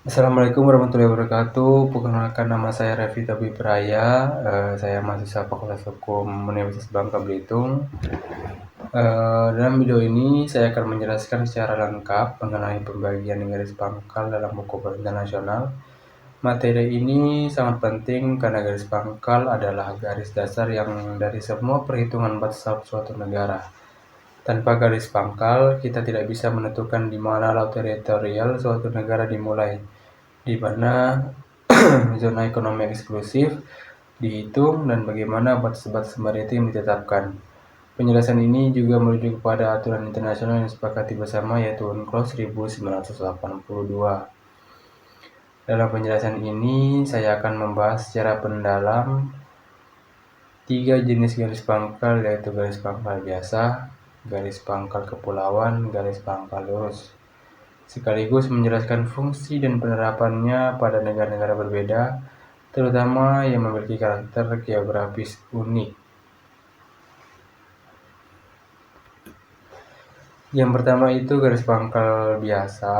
Assalamualaikum warahmatullahi wabarakatuh. Perkenalkan nama saya Revi Tobi Praya. Saya mahasiswa Fakultas Hukum Universitas Bangka Belitung. Dalam video ini saya akan menjelaskan secara lengkap mengenai pembagian garis pangkal dalam hukum internasional. Materi ini sangat penting karena garis pangkal adalah garis dasar yang dari semua perhitungan batas suatu negara. Tanpa garis pangkal, kita tidak bisa menentukan di mana laut teritorial suatu negara dimulai, di mana zona ekonomi eksklusif dihitung, dan bagaimana batas-batas maritim ditetapkan. Penjelasan ini juga merujuk kepada aturan internasional yang disepakati bersama, yaitu UNCLOS 1982. Dalam penjelasan ini, saya akan membahas secara mendalam 3 jenis garis pangkal, yaitu garis pangkal biasa, garis pangkal kepulauan, garis pangkal lurus, sekaligus menjelaskan fungsi dan penerapannya pada negara-negara berbeda, terutama yang memiliki karakter geografis unik. Yang pertama itu garis pangkal biasa.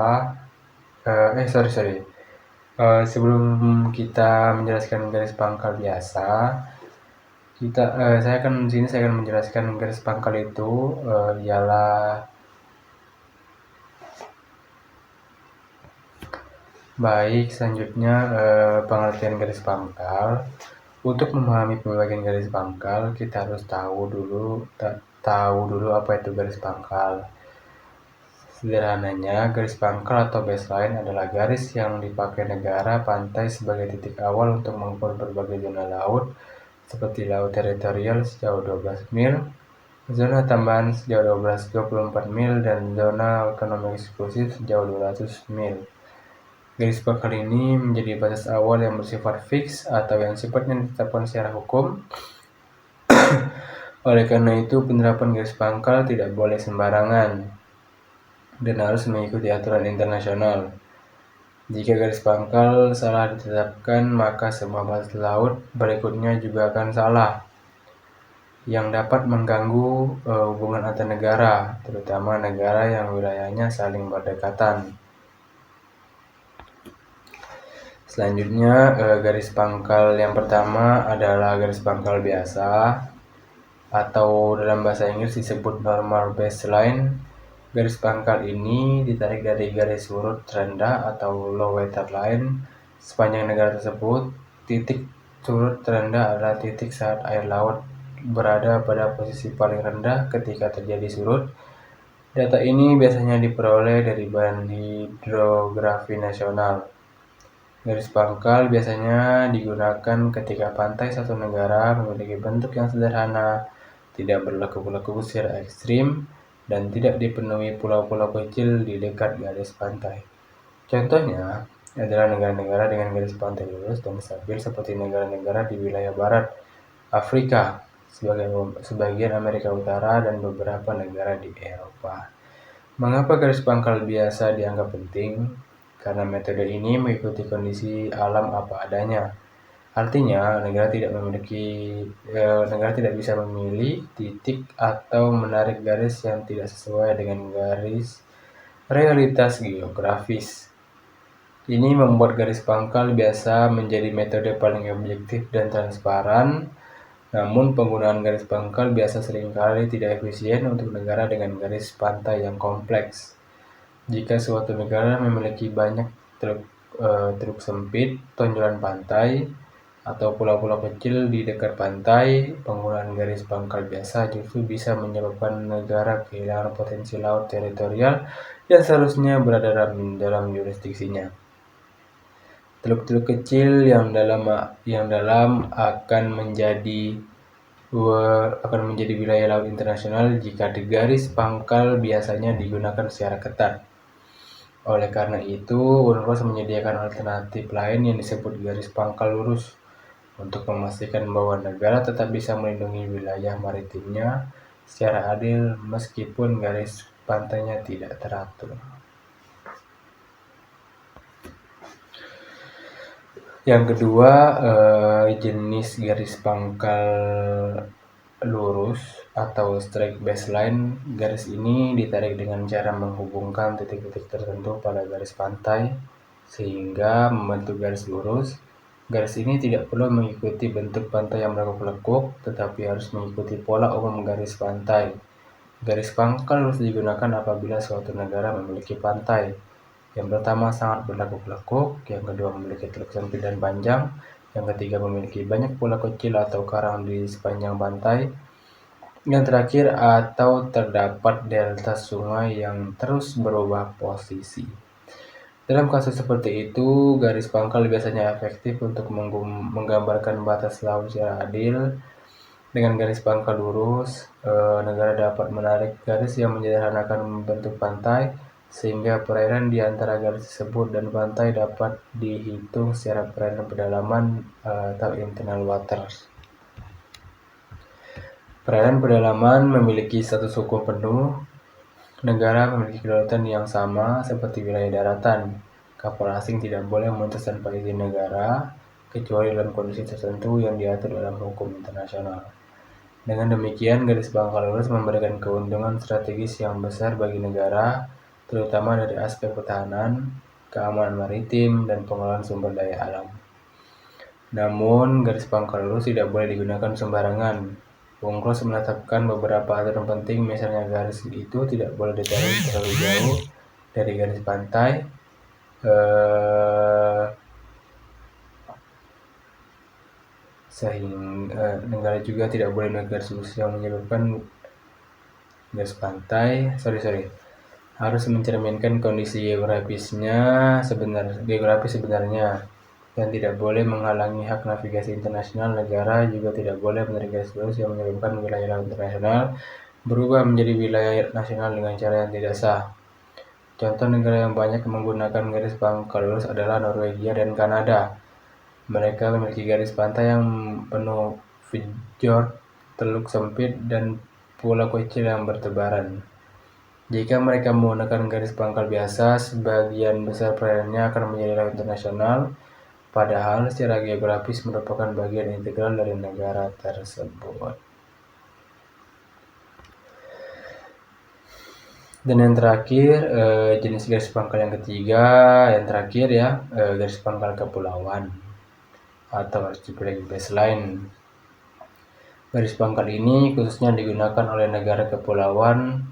Sebelum kita menjelaskan garis pangkal biasa, saya akan menjelaskan garis pangkal itu ialah baik. Selanjutnya, pengertian garis pangkal. Untuk memahami pembagian garis pangkal, kita harus tahu dulu apa itu garis pangkal. Sederhananya, garis pangkal atau baseline adalah garis yang dipakai negara pantai sebagai titik awal untuk mengukur berbagai zona laut, seperti laut teritorial sejauh 12 mil, zona tambahan sejauh 24 mil, dan zona ekonomi eksklusif sejauh 200 mil. Garis pangkal ini menjadi batas awal yang bersifat fix atau yang sifatnya ditetapkan secara hukum. Oleh karena itu, penerapan garis pangkal tidak boleh sembarangan dan harus mengikuti aturan internasional. Jika garis pangkal salah ditetapkan, maka semua batas laut berikutnya juga akan salah, yang dapat mengganggu hubungan antar negara, terutama negara yang wilayahnya saling berdekatan. Selanjutnya, garis pangkal yang pertama adalah garis pangkal biasa, atau dalam bahasa Inggris disebut normal baseline. Garis pangkal ini ditarik dari garis urut rendah atau low water line sepanjang negara tersebut. Titik surut terendah adalah titik saat air laut berada pada posisi paling rendah ketika terjadi surut. Data ini biasanya diperoleh dari Badan Hidrografi Nasional. Garis pangkal biasanya digunakan ketika pantai satu negara memiliki bentuk yang sederhana, tidak berlekuk-lekuk secara ekstrim, dan tidak dipenuhi pulau-pulau kecil di dekat garis pantai. Contohnya adalah negara-negara dengan garis pantai lurus dan stabil seperti negara-negara di wilayah barat Afrika, sebagian Amerika Utara, dan beberapa negara di Eropa. Mengapa garis pangkal biasa dianggap penting? Karena metode ini mengikuti kondisi alam apa adanya. Artinya, negara tidak bisa memilih titik atau menarik garis yang tidak sesuai dengan garis realitas geografis. Ini membuat garis pangkal biasa menjadi metode paling objektif dan transparan. Namun, penggunaan garis pangkal biasa seringkali tidak efisien untuk negara dengan garis pantai yang kompleks. Jika suatu negara memiliki banyak truk sempit, tonjolan pantai, atau pulau-pulau kecil di dekat pantai, penggunaan garis pangkal biasa justru bisa menyebabkan negara kehilangan potensi laut teritorial yang seharusnya berada dalam jurisdiksinya. Teluk-teluk kecil yang dalam akan menjadi wilayah laut internasional jika garis pangkal biasanya digunakan secara ketat. Oleh karena itu, UNCLOS menyediakan alternatif lain yang disebut garis pangkal lurus untuk memastikan bahwa negara tetap bisa melindungi wilayah maritimnya secara adil meskipun garis pantainya tidak teratur. Yang kedua, jenis garis pangkal lurus atau straight baseline. Garis ini ditarik dengan cara menghubungkan titik-titik tertentu pada garis pantai. sehingga membentuk garis lurus. Garis ini tidak perlu mengikuti bentuk pantai yang melekuk-lekuk, tetapi harus mengikuti pola umum garis pantai. Garis pangkal lurus digunakan apabila suatu negara memiliki pantai. Yang pertama sangat berlekuk-lekuk, yang kedua memiliki teluk sempit dan panjang, yang ketiga memiliki banyak pulau kecil atau karang di sepanjang pantai, yang terakhir atau terdapat delta sungai yang terus berubah posisi. Dalam kasus seperti itu, garis pangkal biasanya efektif untuk menggambarkan batas laut secara adil. Dengan garis pangkal lurus, negara dapat menarik garis yang menyederhanakan bentuk pantai, sehingga perairan di antara garis tersebut dan pantai dapat dihitung secara perairan pedalaman atau internal waters. Perairan pedalaman memiliki status hukum penuh. Negara memiliki kedaulatan yang sama seperti wilayah daratan. Kapal asing tidak boleh melintas tanpa izin negara, kecuali dalam kondisi tertentu yang diatur dalam hukum internasional. Dengan demikian, garis pangkal lurus memberikan keuntungan strategis yang besar bagi negara, terutama dari aspek pertahanan, keamanan maritim, dan pengelolaan sumber daya alam. Namun, garis pangkal lurus tidak boleh digunakan sembarangan. UNCLOS menetapkan beberapa aturan penting, misalnya garis itu tidak boleh ditarik terlalu jauh dari garis pantai, sehingga negara juga tidak boleh menarik garis lurus yang menyebabkan garis pantai harus mencerminkan kondisi geografis sebenarnya dan tidak boleh menghalangi hak navigasi internasional. Negara juga tidak boleh menarik garis lurus yang menyebabkan wilayah laut internasional berubah menjadi wilayah nasional dengan cara yang tidak sah. Contoh negara yang banyak menggunakan garis pangkal lurus adalah Norwegia dan Kanada. Mereka memiliki garis pantai yang penuh fjord, teluk sempit, dan pulau kecil yang bertebaran. Jika mereka menggunakan garis pangkal biasa, sebagian besar perairannya akan menjadi laut internasional, padahal secara geografis merupakan bagian integral dari negara tersebut. Dan yang terakhir, jenis garis pangkal yang ketiga, garis pangkal kepulauan atau archipelago baseline. Garis pangkal ini khususnya digunakan oleh negara kepulauan.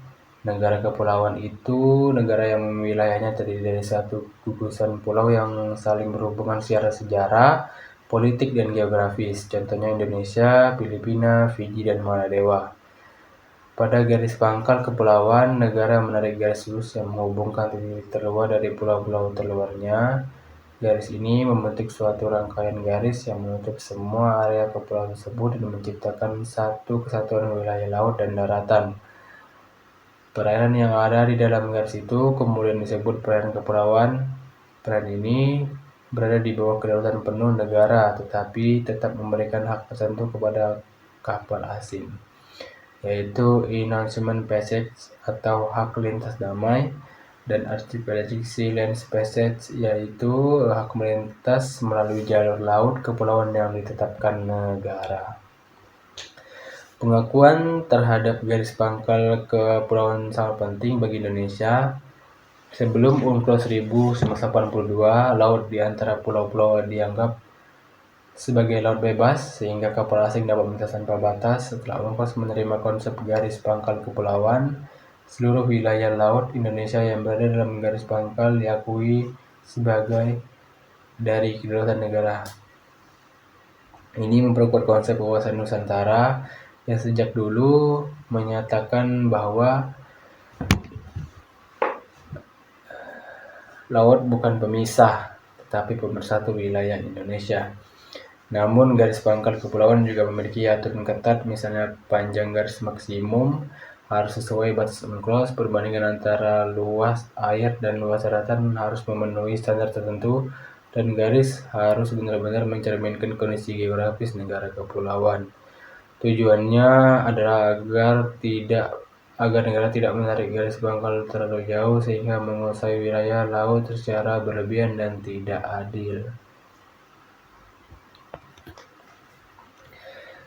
Negara kepulauan itu negara yang wilayahnya terdiri dari satu gugusan pulau yang saling berhubungan secara sejarah, politik, dan geografis. Contohnya Indonesia, Filipina, Fiji, dan Maladewa. Pada garis pangkal kepulauan, negara menarik garis lurus yang menghubungkan titik terluar dari pulau-pulau terluarnya. Garis ini membentuk suatu rangkaian garis yang menutup semua area kepulauan tersebut dan menciptakan satu kesatuan wilayah laut dan daratan. Perairan yang ada di dalam garis itu kemudian disebut perairan kepulauan. Perairan ini berada di bawah kedaulatan penuh negara, tetapi tetap memberikan hak tertentu kepada kapal asing, yaitu Announcement Passage atau hak lintas damai, dan Archipelagic Sea Land Passage, yaitu hak melintas melalui jalur laut kepulauan yang ditetapkan negara. Pengakuan terhadap garis pangkal kepulauan sangat penting bagi Indonesia. Sebelum UNCLOS 1982, laut di antara pulau-pulau dianggap sebagai laut bebas, sehingga kapal asing dapat melintas tanpa batas. Setelah UNCLOS menerima konsep garis pangkal kepulauan, seluruh wilayah laut Indonesia yang berada dalam garis pangkal diakui sebagai dari kedaulatan negara. Ini memperkuat konsep wawasan Nusantara yang sejak dulu menyatakan bahwa laut bukan pemisah, tetapi pemersatu wilayah Indonesia. Namun garis pangkal kepulauan juga memiliki aturan ketat, misalnya panjang garis maksimum harus sesuai batas UNCLOS, perbandingan antara luas air dan luas daratan harus memenuhi standar tertentu, dan garis harus benar-benar mencerminkan kondisi geografis negara kepulauan. Tujuannya adalah agar negara tidak menarik garis pangkal terlalu jauh sehingga menguasai wilayah laut secara berlebihan dan tidak adil.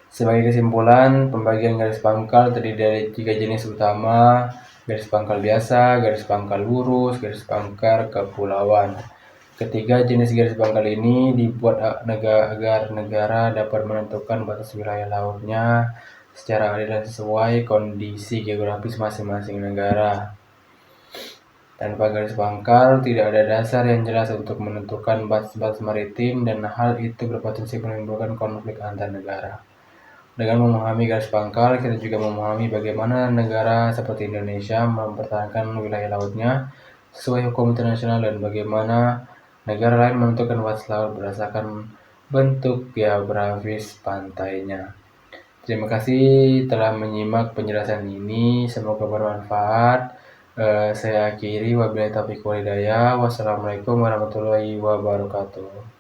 Sebagai kesimpulan, pembagian garis pangkal terdiri dari 3 jenis utama: garis pangkal biasa, garis pangkal lurus, garis pangkal kepulauan. Ketiga, jenis garis pangkal ini dibuat agar negara dapat menentukan batas wilayah lautnya secara adil dan sesuai kondisi geografis masing-masing negara. Tanpa garis pangkal, tidak ada dasar yang jelas untuk menentukan batas-batas maritim dan hal itu berpotensi menimbulkan konflik antar negara. Dengan memahami garis pangkal, kita juga memahami bagaimana negara seperti Indonesia mempertahankan wilayah lautnya sesuai hukum internasional dan bagaimana negara lain menentukan batas laut berdasarkan bentuk geografis pantainya. Terima kasih telah menyimak penjelasan ini, semoga bermanfaat. Saya akhiri, wabillahi taufiq walhidayah. Wassalamualaikum warahmatullahi wabarakatuh.